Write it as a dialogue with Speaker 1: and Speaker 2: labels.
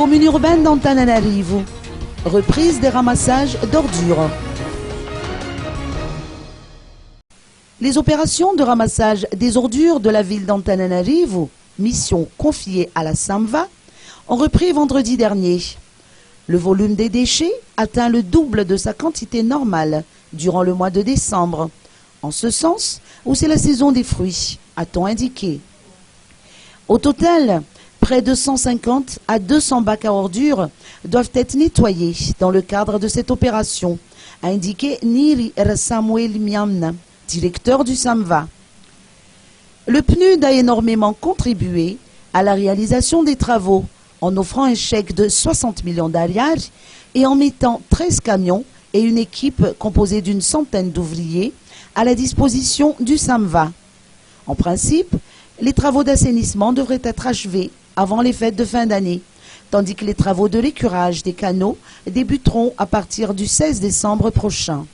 Speaker 1: Commune urbaine d'Antananarivo. Reprise des ramassages d'ordures. Les opérations de ramassage des ordures de la ville d'Antananarivo, mission confiée à la SAMVA, ont repris vendredi dernier. Le volume des déchets atteint le double de sa quantité normale durant le mois de décembre, en ce sens où c'est la saison des fruits, a-t-on indiqué. Au total, près de 150 à 200 bacs à ordures doivent être nettoyés dans le cadre de cette opération, a indiqué Niri Samuel Mian, directeur du SAMVA. Le PNUD a énormément contribué à la réalisation des travaux en offrant un chèque de 60 millions d'ariars et en mettant 13 camions et une équipe composée d'une centaine d'ouvriers à la disposition du SAMVA. En principe, les travaux d'assainissement devraient être achevés avant les fêtes de fin d'année, tandis que les travaux de l'écurage des canaux débuteront à partir du 16 décembre prochain.